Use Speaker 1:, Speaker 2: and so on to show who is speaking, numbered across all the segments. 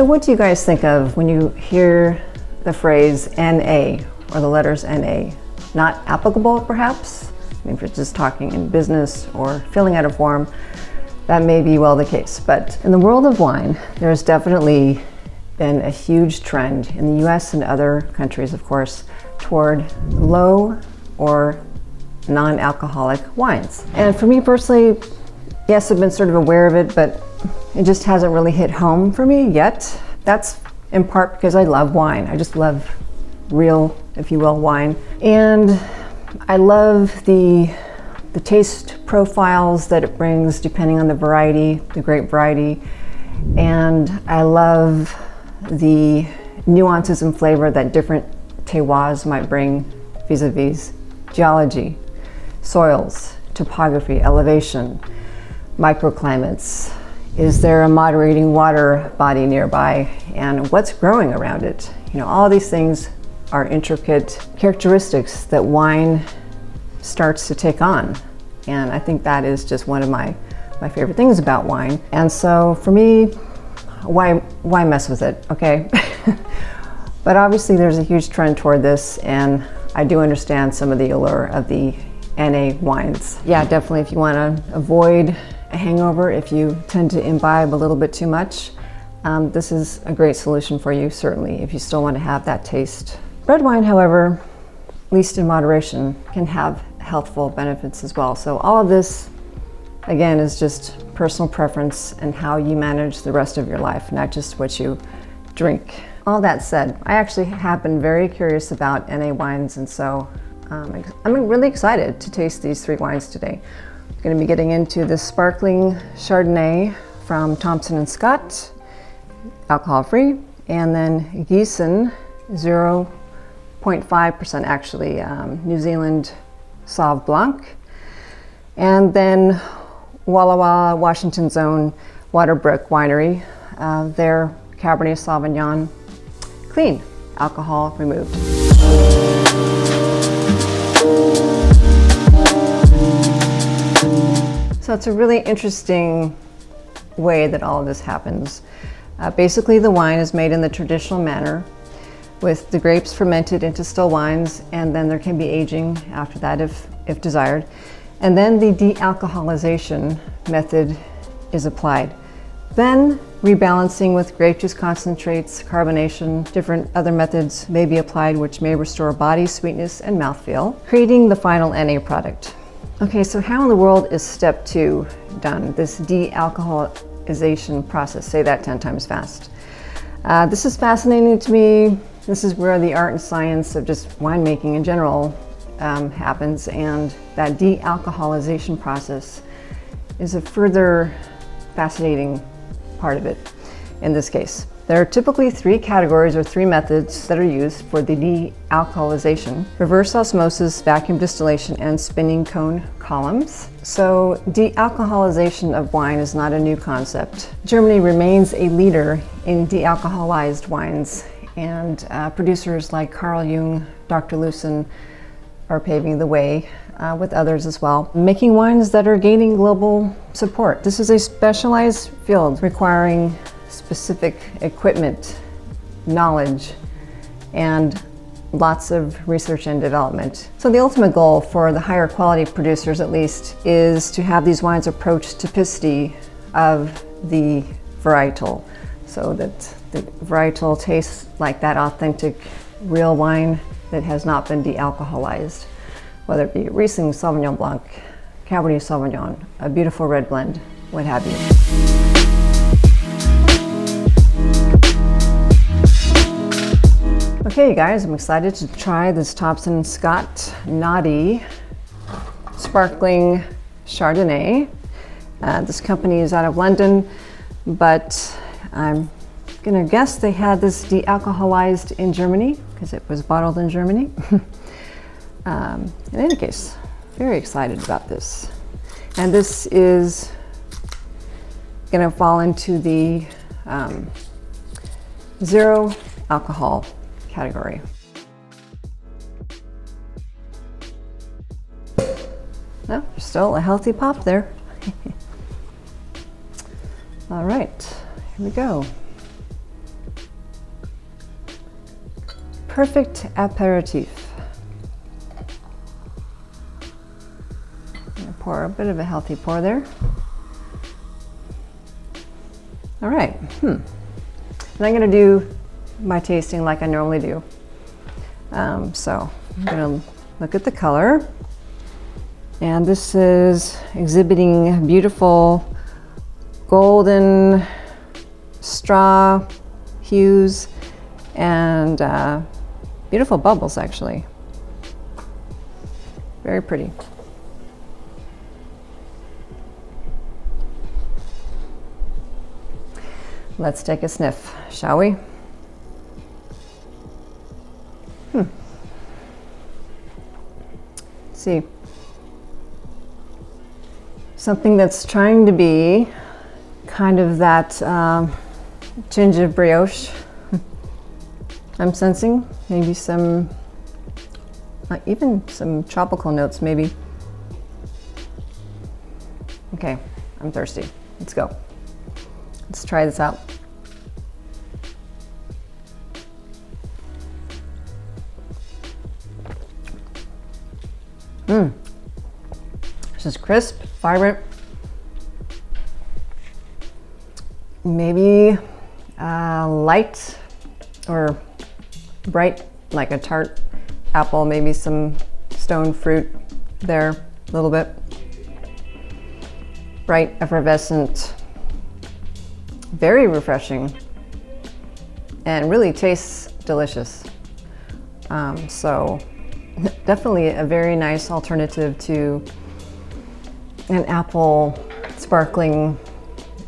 Speaker 1: what do you guys think of when you hear the phrase NA or the letters NA? Not applicable, perhaps? I mean, if you're just talking in business or filling out a form, that may be well the case. But in the world of wine, there's definitely been a huge trend in the US and other countries, of course, toward low or non-alcoholic wines. And for me personally, yes, I've been sort of aware of it, but it just hasn't really hit home for me yet. That's in part because I love wine. I just love real, if you will, wine. And I love the taste profiles that it brings depending on the variety, the grape variety. And I love the nuances and flavor that different terroirs might bring vis-a-vis geology, soils, topography, elevation, microclimates. Is there a moderating water body nearby, and what's growing around it? You know, all these things are intricate characteristics that wine starts to take on. And I think that is just one of my favorite things about wine. And so for me, why mess with it, okay? But obviously there's a huge trend toward this, and I do understand some of the allure of the NA wines. Yeah, definitely if you want to avoid a hangover, if you tend to imbibe a little bit too much, this is a great solution for you, certainly, if you still want to have that taste. Red wine, however, at least in moderation, can have healthful benefits as well. So all of this, again, is just personal preference and how you manage the rest of your life, not just what you drink. All that said, I actually have been very curious about NA wines, and so I'm really excited to taste these 3 wines today. I'm going to be getting into this sparkling Chardonnay from Thomson and Scott, alcohol-free, and then Giesen, 0.5% actually, New Zealand Sauv Blanc, and then Walla Walla, Washington's own Waterbrook Winery, their Cabernet Sauvignon, clean, alcohol removed. So it's a really interesting way that all of this happens. Basically, the wine is made in the traditional manner, with the grapes fermented into still wines, and then there can be aging after that if desired. And then the dealcoholization method is applied. Then rebalancing with grape juice concentrates, carbonation, different other methods may be applied which may restore body sweetness and mouthfeel, creating the final NA product. Okay, so how in the world is step 2 done? This dealcoholization process, say that 10 times fast. This is fascinating to me. This is where the art and science of just winemaking in general happens, and that dealcoholization process is a further fascinating part of it in this case. There are typically 3 categories or 3 methods that are used for the dealcoholization: reverse osmosis, vacuum distillation, and spinning cone columns. So dealcoholization of wine is not a new concept. Germany remains a leader in dealcoholized wines, and producers like Carl Jung, Dr. Lucen are paving the way with others as well, making wines that are gaining global support. This is a specialized field requiring specific equipment, knowledge, and lots of research and development. So the ultimate goal for the higher quality producers, at least, is to have these wines approach typicity of the varietal, so that the varietal tastes like that authentic, real wine that has not been dealcoholized, whether it be Riesling, Sauvignon Blanc, Cabernet Sauvignon, a beautiful red blend, what have you. Okay, guys, I'm excited to try this Thomson Scott Noughty Sparkling Chardonnay. This company is out of London, but I'm gonna guess they had this dealcoholized in Germany because it was bottled in Germany. In any case, very excited about this. And this is gonna fall into the 0 alcohol category. No, still a healthy pop there. All right, here we go. perfect aperitif. Pour a bit of a healthy pour there. All right. And I'm going to do my tasting like I normally do. So I'm going to look at the color. And this is exhibiting beautiful golden straw hues and beautiful bubbles, actually. Very pretty. Let's take a sniff, shall we? Let's see. Something that's trying to be kind of that tinge of brioche. I'm sensing maybe some, even some tropical notes, maybe. Okay, I'm thirsty. Let's go. Let's try this out. This is crisp, vibrant, maybe light or bright, like a tart apple, maybe some stone fruit there, a little bit. Bright, effervescent, very refreshing, and really tastes delicious. So definitely a very nice alternative to an apple sparkling,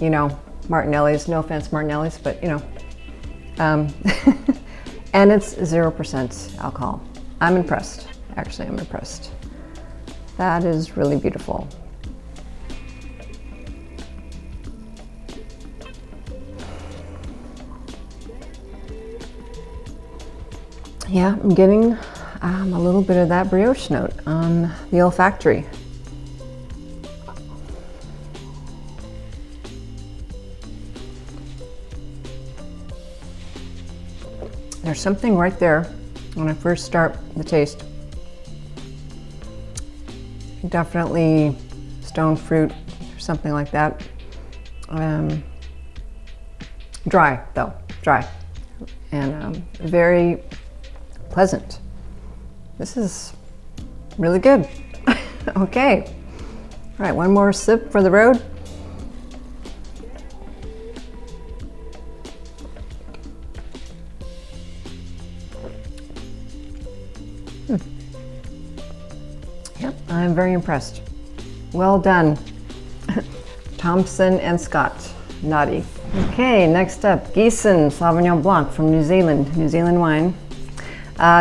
Speaker 1: you know, Martinelli's. No offense, Martinelli's, but you know. And it's 0% alcohol. I'm impressed. Actually, I'm impressed. That is really beautiful. Yeah, I'm getting a little bit of that brioche note on the olfactory. There's something right there when I first start the taste. Definitely stone fruit or something like that. Dry though, dry. And very pleasant. This is really good. Okay. All right, one more sip for the road. Yep, I'm very impressed. Well done. Thomson and Scott, Noughty. Okay, next up, Giesen Sauvignon Blanc from New Zealand wine.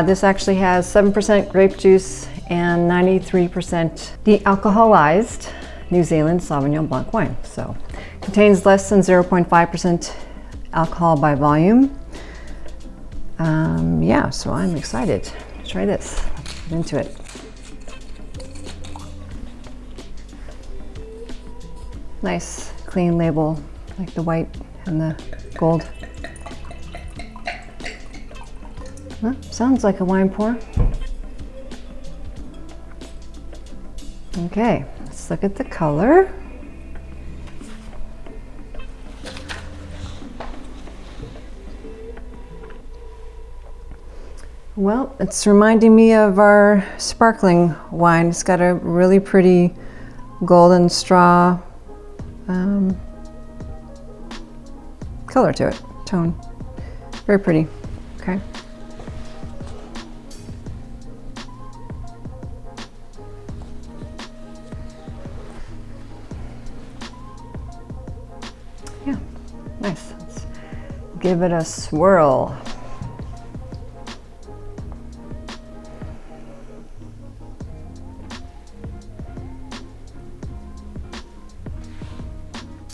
Speaker 1: This actually has 7% grape juice and 93% dealcoholized New Zealand Sauvignon Blanc wine. So contains less than 0.5% alcohol by volume. Yeah, so I'm excited to try this. Let's get into it. Nice clean label, like the white and the gold. Well, sounds like a wine pour. Okay, let's look at the color. Well, it's reminding me of our sparkling wine. It's got a really pretty golden straw color to it, tone. Very pretty. Okay. Yeah, nice. Let's give it a swirl.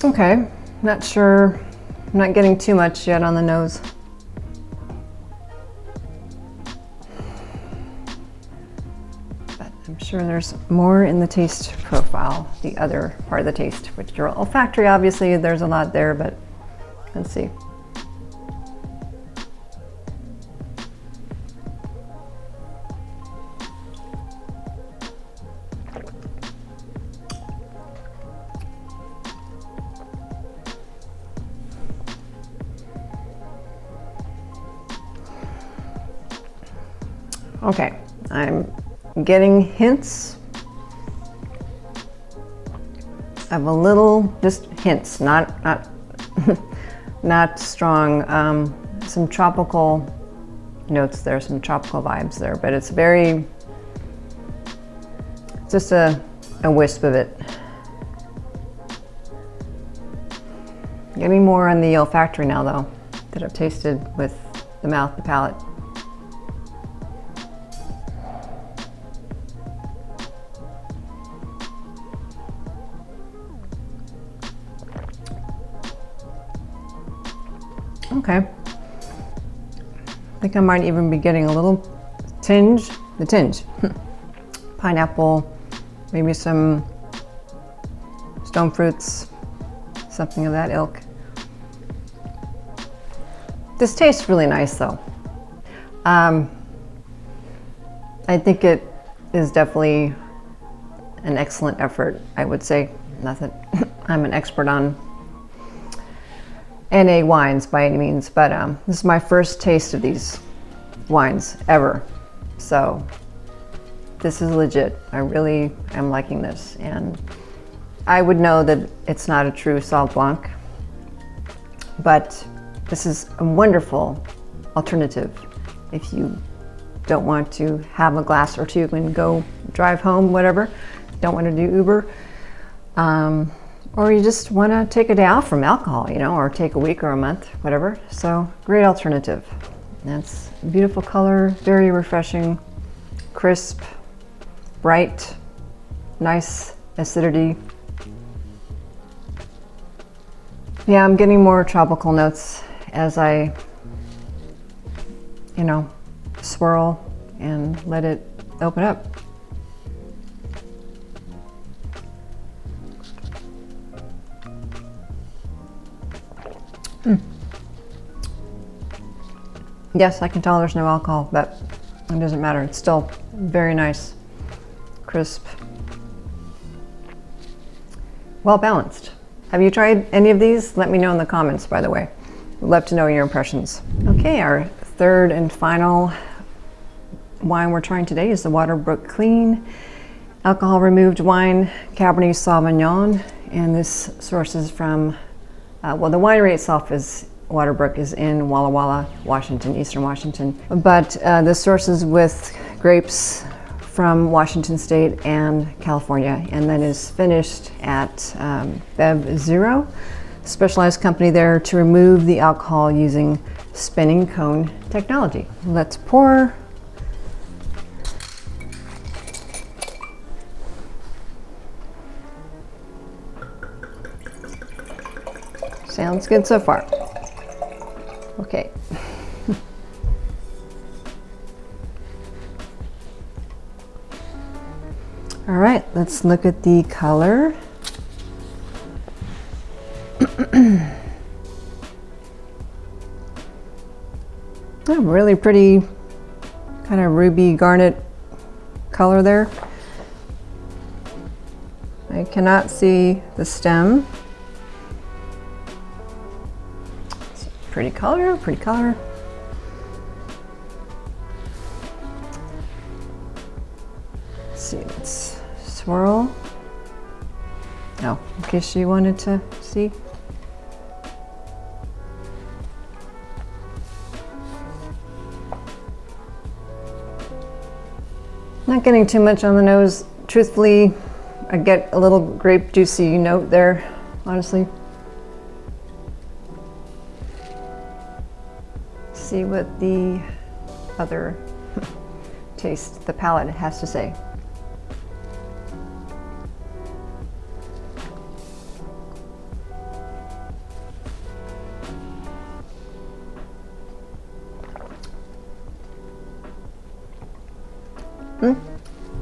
Speaker 1: Okay, not sure. I'm not getting too much yet on the nose. But I'm sure there's more in the taste profile, the other part of the taste, which your olfactory, obviously, there's a lot there, but let's see. Okay, I'm getting hints of a little, just hints, not not strong, some tropical notes there, some tropical vibes there, but it's very, just a wisp of it. Getting more on the olfactory now though, that I've tasted with the mouth, the palate. Okay. I think I might even be getting a little tinge, pineapple, maybe some stone fruits, something of that ilk. This tastes really nice though. I think it is definitely an excellent effort, I would say. Not that I'm an expert on NA wines by any means, but this is my first taste of these wines ever. So this is legit. I really am liking this, and I would know that it's not a true Sauv Blanc, but this is a wonderful alternative if you don't want to have a glass or two and go drive home, whatever, don't want to do Uber, or you just want to take a day off from alcohol, you know, or take a week or a month, whatever. So great alternative. That's beautiful color, very refreshing, crisp, bright, nice acidity. Yeah, I'm getting more tropical notes as I, you know, swirl and let it open up. Yes, I can tell there's no alcohol, but it doesn't matter. It's still very nice, crisp, well balanced. Have you tried any of these? Let me know in the comments, by the way. We'd love to know your impressions. Okay, our third and final wine we're trying today is the Waterbrook Clean Alcohol Removed Wine Cabernet Sauvignon. And this sources from, well, the winery itself is, Waterbrook is in Walla Walla, Washington, Eastern Washington. But this sources with grapes from Washington State and California, and then is finished at Bev Zero, specialized company there to remove the alcohol using spinning cone technology. Let's pour. Sounds good so far. Okay. All right, let's look at the color. Oh, really pretty kind of ruby garnet color there. I cannot see the stem. Pretty color, pretty color. Let's see, let's swirl. Oh, in case you wanted to see. Not getting too much on the nose. Truthfully, I get a little grape juicy note there, honestly. See what the other taste, the palate has to say.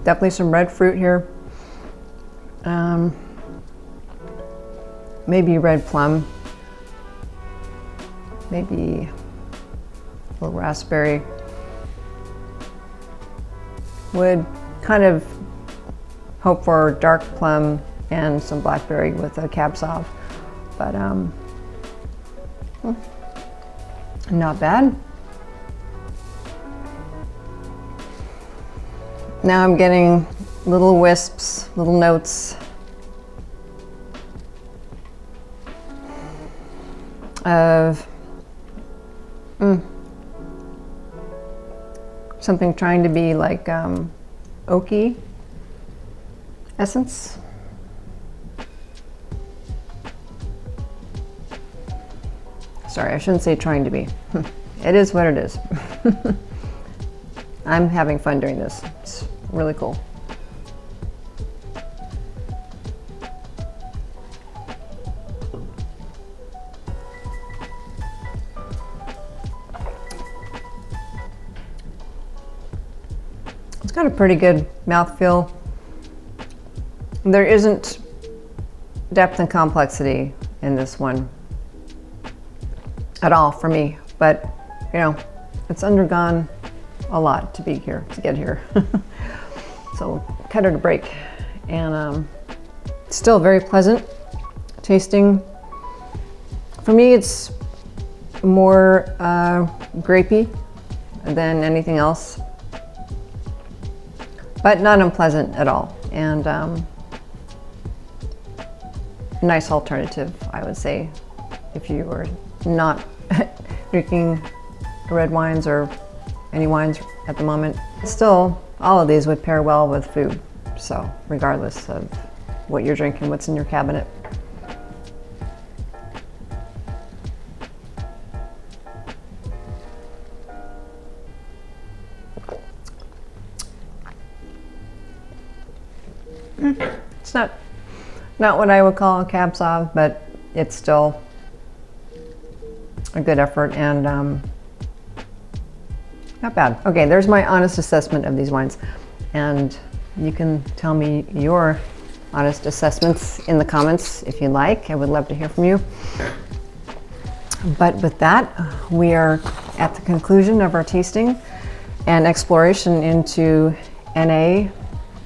Speaker 1: Definitely some red fruit here. Maybe red plum. Maybe a little raspberry. Would kind of hope for dark plum and some blackberry with a Cab Sauv, but not bad. Now I'm getting little wisps, little notes of something trying to be like oaky essence. Sorry, I shouldn't say trying to be. It is what it is. I'm having fun doing this. It's really cool. It's got a pretty good mouthfeel. There isn't depth and complexity in this one at all for me, but you know, it's undergone a lot to be here, to get here. So cut it a break. And still very pleasant tasting. For me, it's more grapey than anything else, but not unpleasant at all. And nice alternative, I would say, if you were not drinking red wines or any wines at the moment. Still, all of these would pair well with food. So regardless of what you're drinking, what's in your cabinet. It's not what I would call a Cab Sauv, but it's still a good effort and not bad. Okay, there's my honest assessment of these wines, and you can tell me your honest assessments in the comments if you like. I would love to hear from you. But with that, we are at the conclusion of our tasting and exploration into NA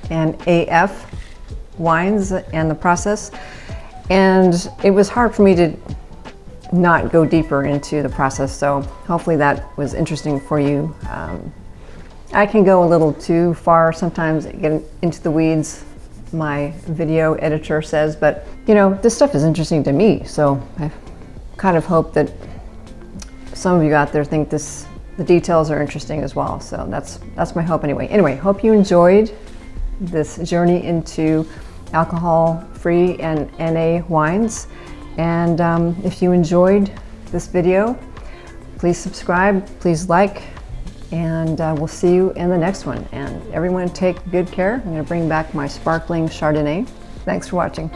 Speaker 1: and AF wines and the process. And it was hard for me to not go deeper into the process, so hopefully that was interesting for you. I can go a little too far sometimes, get into the weeds, my video editor says, but you know, this stuff is interesting to me, so I kind of hope that some of you out there think the details are interesting as well. So that's my hope anyway. Anyway, hope you enjoyed this journey into alcohol-free and NA wines. And if you enjoyed this video, please subscribe, please like, and we'll see you in the next one. And everyone take good care. I'm going to bring back my sparkling Chardonnay. Thanks for watching.